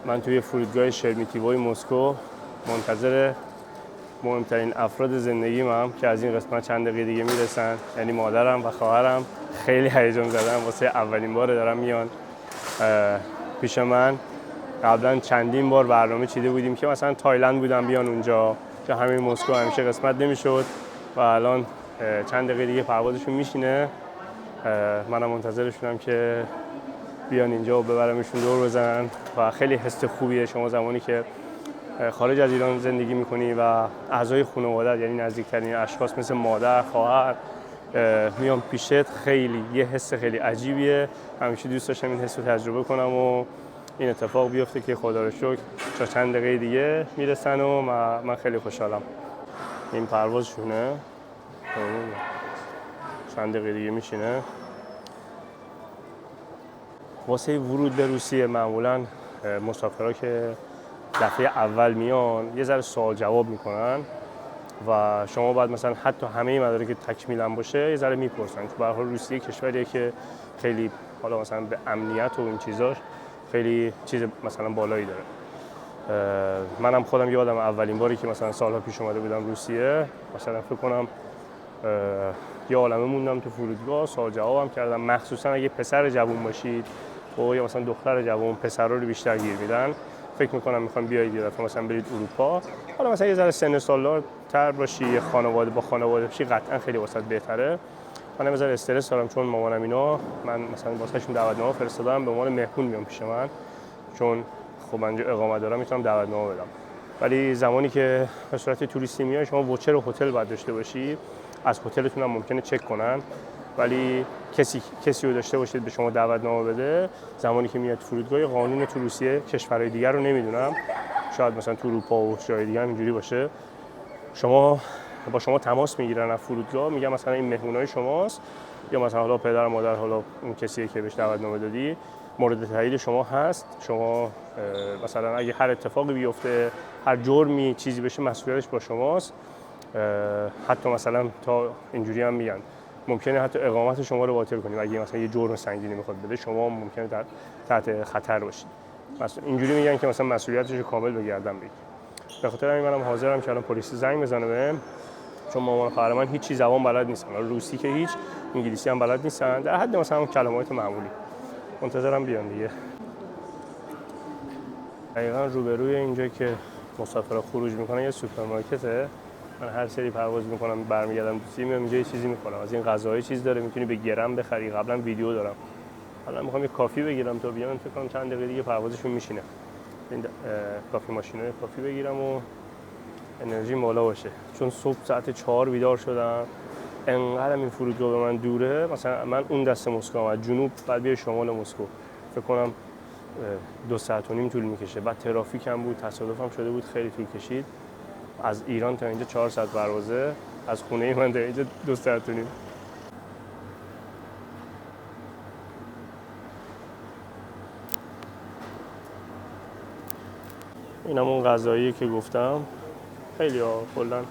من توی فرودگاه شرمیتیوی مسکو منتظر مهمترین افراد زندگیمم که از این قسمت چند دقیقه دیگه میرسن، یعنی مادرم و خواهرم. خیلی هیجان زدم، واسه اولین بار دارم میان پیش من. قبلا چندین بار برنامه چیده بودیم که مثلا تایلند بودم بیان اونجا، که همین مسکو همیشه قسمت نمیشد و الان چند دقیقه دیگه پروازشون میشینه. منم منتظرشونم که بیان اینجا و ببرمشون دور بزنن و خیلی حس خوبیه شما زمانی که خارج از ایران زندگی میکنی و اعضای خانواده‌ات، یعنی نزدیکترین اشخاص مثل مادر، خواهر میان پیشت. خیلی یه حس خیلی عجیبیه. همیشه دوست داشتم این حس رو تجربه کنم و این اتفاق بیفته که خدا رو شکر تا چند دقیقه دیگه میرسن و من خیلی خوشحالم. این پروازشونه، چند دقیقه دیگه میشینه. واسه ورود به روسیه معمولاً مسافرها که دفعه اول میان یه ذره سوال جواب میکنن و شما باید مثلا حتی همه مدارک تکمیلا باشه یه ذره میپرسن، چون به هر حال روسیه کشوریه که خیلی حالا مثلا به امنیت و این چیزاش خیلی چیز مثلا بالایی داره. منم خودم یادم اولین باری که مثلا سالها پیش اومده بودم روسیه، مثلا فکر کنم یه عالمه موندم تو فرودگاه، سوال جوابم کردم. مخصوصا اگه پسر جوون باشید و یا مثلا دختر جوون، پسرا رو بیشتر گیر میدن. فکر میکنم میخوام بیاید یه دفعه مثلا برید اروپا، حالا مثلا یه ذره سن سال‌تر باشی، یه خانواده با خانواده باشی، قطعا خیلی واسط بهتره. منم یه ذره استرس دارم چون مامانم اینا، من مثلا واسهشون دعوتنامه فرستادم، به عنوان مهمون میام پیش من، چون خب من اینجا اقامت دارم میتونم دعوتنامه بدم. ولی زمانی که به صورت توریستی میای شما ووچر هتل باید داشته باشی. از هتلتون هم ممکنه چک کنن، ولی کسی رو داشته باشید به شما دعوتنامه بده. زمانی که میاد فرودگاه، قانون تو روسیه کشورهای دیگر رو نمیدونم، شاید مثلا تو اروپا و جای دیگه هم اینجوری باشه، با شما تماس میگیرن از فرودگاه، میگن مثلا این مهمونای شماست، یا مثلا حالا پدر مادر، حالا اون کسیه که بهش دعوتنامه دادی مورد تایید شما هست. شما مثلا اگه هر اتفاقی بیفته، هر جرمی چیزی بشه، مسئولیتش با شماست. حتی مثلا تا اینجوری هم میگن ممکنه حتی اقامت شما رو باطل کنیم اگه مثلا یه جرم سنگینی میخواد بده، شما ممکنه تحت خطر باشید. مثلا اینجوری میگن که مثلا مسئولیتش رو کامل به گردن بگیرید. به خاطر همین منم حاضرم که الان پلیس زنگ بزنه بهم، چون مامان خواهر من هیچ چیز زبان بلد نیستن، روسی که هیچ، انگلیسی هم بلد نیستن، در حد مثلا کلمات معمولی. منتظرم بیان دیگه. دقیقاً روبروی اینجا که مسافرها خروج میکنن یه سوپرمارکته. من هر سری پرواز میکنم برمیگردم روسیه، میام اینجا یه چیزی میخورم. از این غذاهای چیز داره، میتونی به گرم بخری. قبلا ویدیو دارم. حالا میخوام یه کافی بگیرم تا بیام، فکر کنم چند دقیقه دیگه پروازشون میشینه. این کافی ماشینای کافی بگیرم و انرژی بالا باشه، چون صبح ساعت 4 بیدار شدم. انقدر این فرودگاه به من دوره، مثلا من اون دست مسکو از جنوب بعد بیام شمال مسکو، فکر کنم 2 ساعت و نیم طول میکشه. بعد ترافیک هم بود، تصادفم شده بود، خیلی طول کشید. از ایران تا اینجا 4 ساعت پروازه، از خونه من تا اینجا 2 ساعت و نیم. این همون غذاییه که گفتم. خیلی کلا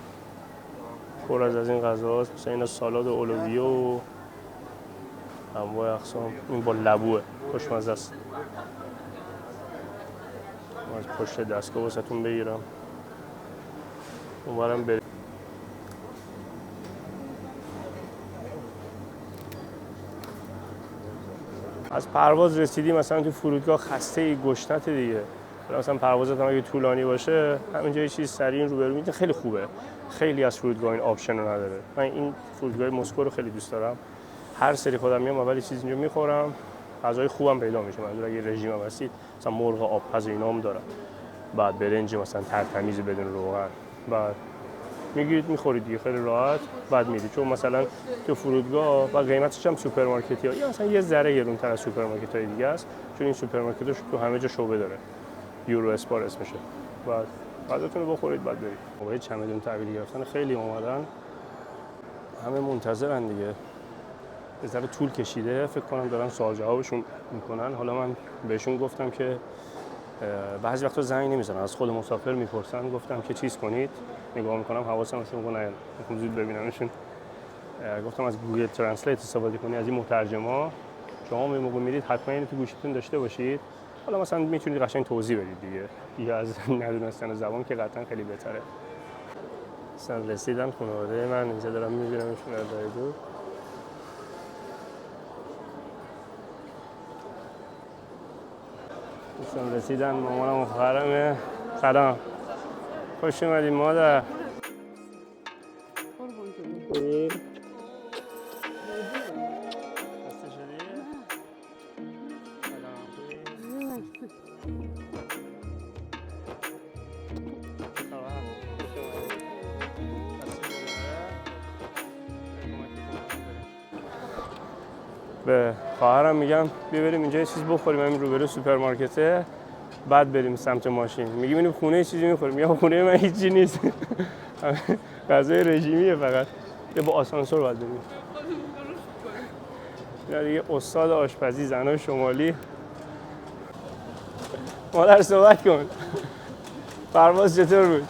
پر از این غذاست، مثلا این سالاد اولویه و انواع اقسام. این با لبوه، خوشمزه است. من از پشت دستگاه واسهتون بگیرم، اونورم بریم. از پرواز رسیدی مثلا تو فرودگاه خسته ای، گشنت دیگه. مثلا پروازت هم اگه طولانی باشه، همینجا یه چیز سریع روبرو میده، خیلی خوبه. خیلی از فرودگاه این آپشن رو نداره. من این فرودگاه مسکو رو خیلی دوست دارم. هر سری خودم میام اول چیز اینجا میخورم، غذای خوبم پیدا میشه. منظور اگه رژیم هم هستید، مثلا مرغ آبپز اینا هم دارن، بعد برنج مثلا ترتمیز بدون روغن، بعد میگیرید میخورید دیگه، خیلی راحت. بعد میرید، چون مثلا تو فرودگاه و قیمتش هم سوپرمارکتی ها یا مثلا یه ذره گرونتر از سوپرمارکت های دیگه است، چون این سوپرمارکتش تو همه جا شعبه داره. یورو اسپار اسمشه. بعد غذاتون رو بخورید بعد برید. موقع چمدون تحویل گرفتن خیلی اومدن، همه منتظرن دیگه. یه ذره طول کشیده، فکر کنم دارن سوال جوابشون میکنن. حالا من بهشون گفتم که بعضی وقتا زنگ نمیزنن، از خود مسافر میپرسن. گفتم که چیز کنید، نگاه میکنم حواسمشون کنه، میخوام زود ببینمشون. گفتم از گوگل ترنسلیت استفاده کنید، از این مترجما. شما موقع میرید حتما اینو تو گوشیتون داشته باشید. حالا مثلا میتونید قشنگ توضیح بدید دیگه از ندونستن زبان که قطعا خیلی بهتره. مثلا رسیدن خانواده من، اینجا دارم میبینمشون از دور. مثلا رسیدن مامانم و خواهرمه. سلام، خوش اومدین مادر. به خواهرم میگم بیا بریم اینجا یه چیز بخوریم، همین روبرو سوپرمارکته، بعد بریم سمت ماشین. میگیم اینو خونه چیزی میخوریم، میگم خونه من هیچی نیست. غذای رژیمیه، فقط یه با آسانسور باید بریم. اینا دیگه استاد آشپزی زنای شمالی. مادر صحبت کن. پرواز چطور بود؟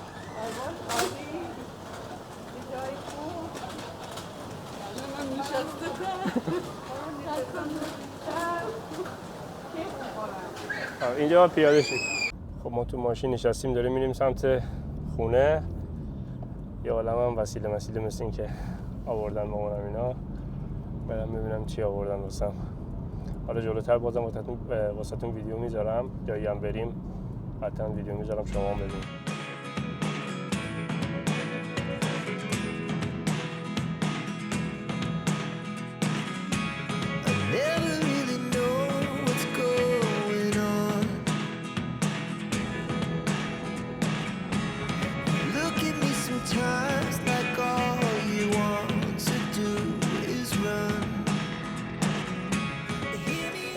اینجا پیاده شید. خب ما تو ماشین نشستیم داریم میریم سمت خونه. یه عالم هم وسیله مثل این که آوردن مامانم اینا. برم ببینم چی آوردن واسم. حالا جلوتر بازم واسهتون ویدیو میذارم، جایی هم بریم حتما ویدیو میذارم شما هم ببینید.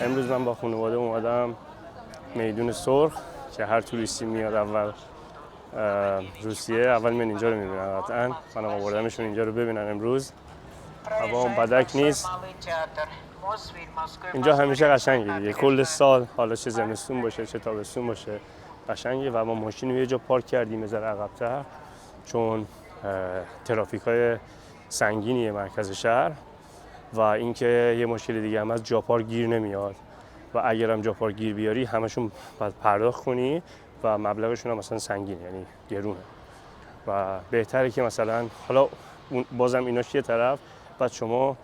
امروز من با خانواده اومدم میدون سرخ که هر توریستی میاد اول روسیه اول من اینجا رو میبینن. قطعا منم آوردمشون اینجا رو ببینن. امروز هوا بدک نیست، اینجا همیشه قشنگه دیگه، کل سال حالا چه زمستون باشه چه تابستون باشه قشنگه. و ما ماشین رو یه جا پارک کردیم یه عقب‌تر، چون ترافیک‌های سنگینیه مرکز شهر و اینکه یه مشکل دیگه هم از جا پارک گیر نمیاد و اگرم جا پارک گیر بیاری همشون باید پرداخت کنی و مبلغشون هم مثلا سنگینه، یعنی گرونه و بهتره که مثلا حالا بازم ایناش یه طرف، بعد شما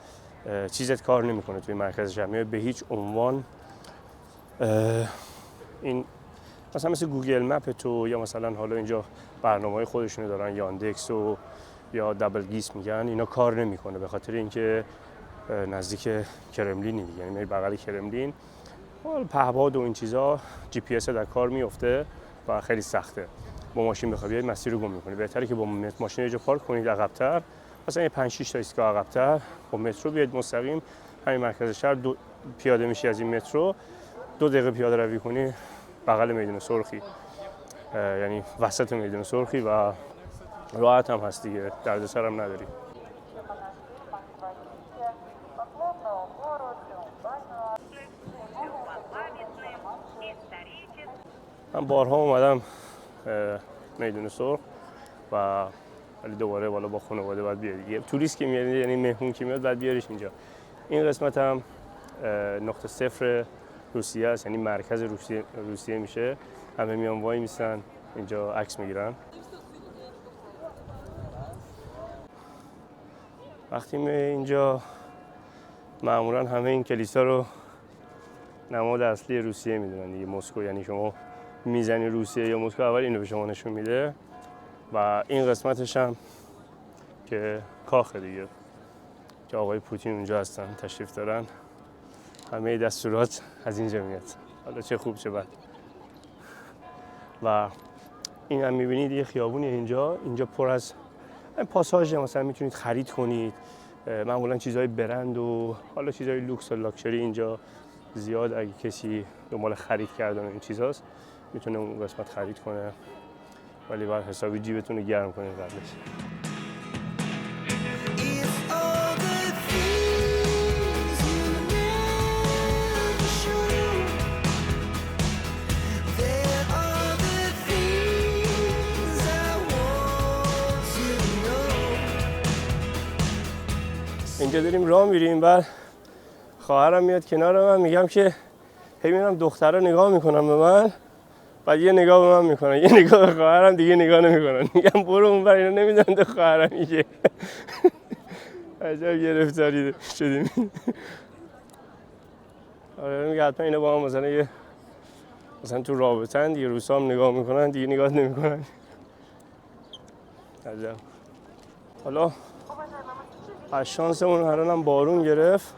چیزت کار نمیکنه توی مرکز شهر به هیچ عنوان. این مثلا مثل گوگل مپ تو یا مثلا حالا اینجا برنامه‌های خودشونو دارن، یاندکس و یا دبل گیس میگن، اینا کار نمیکنه به خاطر اینکه نزدیک کرملینی دیگه، یعنی بغل کرملین، پهپاد و این چیزا جی پی اس در کار میفته و خیلی سخته. با ماشین بخوای بیاید مسیر رو گم می‌کنی. بهتره که با ماشین یه جا پارک کنید عقب‌تر، مثلا یه 5 6 تا ایستگاه عقب‌تر، با مترو بیاید مستقیم همین مرکز شهر پیاده میشی از این مترو 2 دقیقه پیاده روی کنی بغل میدون سرخی، یعنی وسط میدون سرخی و راحت هم هست دیگه، دردسر هم نداری. من بارها اومدم میدون سرخ و ولی دوباره بالا با خانواده باید بیاری. یه توریست که میاد یعنی مهمون که میاد باید بیاریش اینجا. این قسمت هم نقطه صفر روسیه است، یعنی مرکز روسیه میشه. همه میان وای میسن اینجا عکس میگیرن. وقتی می اینجا معمولا همه این کلیسا رو نماد اصلی روسیه میدونن دیگه، مسکو، یعنی شما میزنی روسیه یا مسکو اول اینو به شما نشون میده. و این قسمتش هم که کاخه دیگه که آقای پوتین اونجا هستن تشریف دارن، همه دستورات از اینجا میاد، حالا چه خوب چه بد. و این هم میبینید یه خیابونی اینجا پر از پاساژ، مثلا میتونید خرید کنید، معمولا چیزهای برند و حالا چیزهای لوکس و لاکچری اینجا زیاد. اگه کسی دنبال خرید کردن این چیزاست میتونه اون قسمت خرید کنه، ولی باید حسابی جیبتون رو گرم کنید قبلش. اینجا داریم راه میریم، بعد خواهرم میاد کنار من، میگم که هی میبینم دخترها نگاه میکنن به من، بعد یه نگاه به من میکنن، یه نگاه به خواهرم، دیگه نگاه نمیکنن. میگم برو اونور، اینا نمیدونن ده خواهرم میگه. عجب گرفتاری شدیم. آره میگه حتما اینا با هم مثلا تو رابطن دیگه، روسا هم نگاه میکنن دیگه نگاه نمیکنن. عجب. حالا از شانسمون الانم بارون گرفت.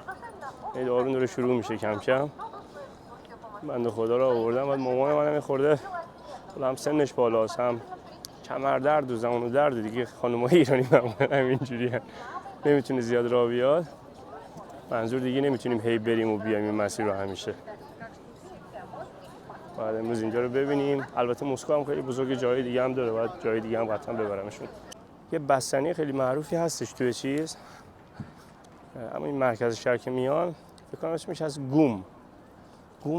این بارون داره شروع میشه کم کم. بنده خدا رو آوردم، بعد مامان منم میخورده هم سنش بالاست، هم کمر درد و زانو درد دیگه. خانم‌های ایرانی معمولا همینجوری هم نمیتونه زیاد راه بیاد. منظور دیگه نمیتونیم هی بریم و بیایم این مسیر رو همیشه. بعد امروز اینجا رو ببینیم. البته مسکو هم خیلی بزرگ، جای دیگه هم داره، بعد جای دیگه هم قطعا ببرمشون. یه بستنی خیلی معروفی هستش توی چیز، اما این مرکز شهر که میان فکر کنم اسمش از گوم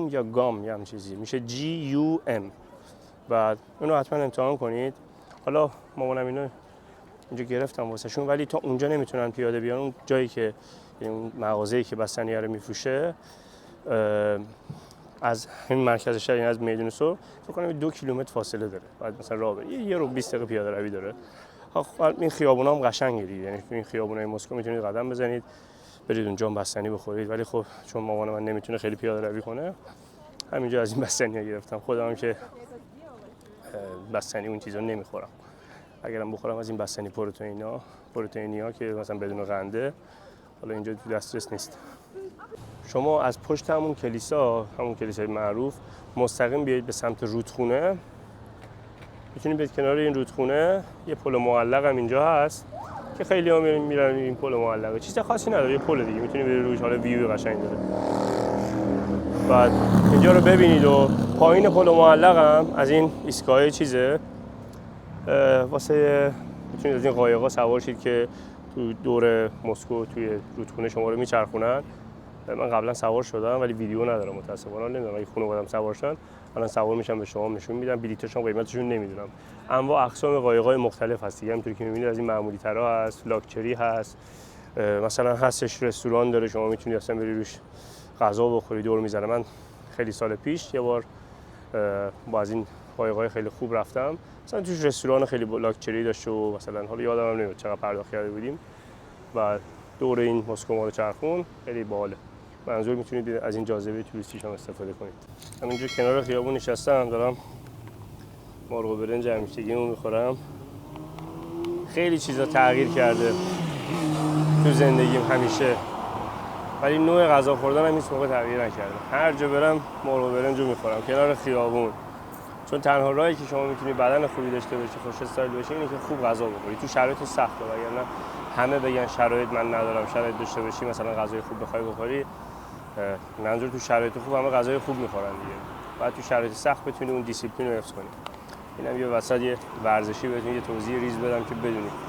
یا گام یا هم چیزی میشه، GUM. بعد اونو حتما امتحان کنید. حالا مامانم اینو اینجا گرفتم واسه شون، ولی تا اونجا نمیتونن پیاده بیان. اون جایی که اون مغازه‌ای که بستنی‌ها رو میفروشه از این مرکز شهر، این از میدون سو فکر کنم 2 کیلومتر فاصله داره. بعد مثلا راه بره یه رو 20 دقیقه پیاده روی داره. این خیابونا هم قشنگه دیگه، یعنی تو این خیابونای مسکو میتونید قدم بزنید برید اونجا بستنی بخورید. ولی خب چون مامان من نمیتونه خیلی پیاده روی کنه، همینجا از این بستنی‌ها گرفتم. خودم که بستنی اون چیزا نمیخورم. اگرم بخورم از این بستنی پروتئینیا که مثلا بدون قنده، حالا اینجا تو دسترس نیست. شما از پشت همون کلیسای معروف مستقیم بیایید به سمت رودخونه. میتونید برید کنار این رودخونه، یه پل معلق هم اینجا هست که خیلی ها میرن این پل معلقه. چیز خاصی نداره، یه پل دیگه میتونید برید روش، حالا ویو قشنگ داره. بعد اینجا رو ببینید و پایین پل معلق هم از این ایستگاه چیزه واسه میتونید از این قایق‌ها سوار شید که تو دور مسکو توی رودخونه شما رو میچرخونن. من قبلا سوار شدم ولی ویدیو ندارم متاسفانه. نمیدونم اگه خانواده‌ام سوار شدن الان سوار میشم به شما نشون میدم. بلیطشون قیمتشون نمیدونم. انواع اقسام قایق‌های مختلف هست دیگه. همونطوری که میبینید از این معمولی ترا هست، لاکچری هست، مثلا هستش رستوران داره، شما میتونید اصلا برید روش غذا بخورید. دور میزنه. من خیلی سال پیش یه بار با از این قایق‌های خیلی خوب رفتم، مثلا توش رستوران خیلی لاکچری داشت و مثلا حالا یادم نمیاد چقدر پرداخت کرده بودیم و دور این مسکو ما رو چرخون. خیلی باحاله. منظور میتونید از این جاذبه توریستیش هم استفاده کنید. همینجا کنار خیابون نشستم، دارم مرغ برنج همیشگیمو میخورم. خیلی چیزا تغییر کرده تو زندگیم همیشه، ولی نوع غذا خوردن هم هیچ موقع تغییر نکرده. هر جا برم مرغ برنجو میخورم کنار خیابون، چون تنها راهی که شما میتونی بدن خوبی داشته باشی، خوش استایل باشی، اینه که خوب غذا بخوری تو شرایط سخته. وگرنه همه بگن شرایط من ندارم، شرایط داشته باشی مثلا غذای خوب بخوای بخوری، منظور تو شرایط خوب همه غذای خوب میخورن دیگه. بعد تو شرایط سخت بتونی اون دیسیپلین رو حفظ کنی. اینم یه وسط یه ورزشی بهتون یه توضیح ریز بدم که بدونید.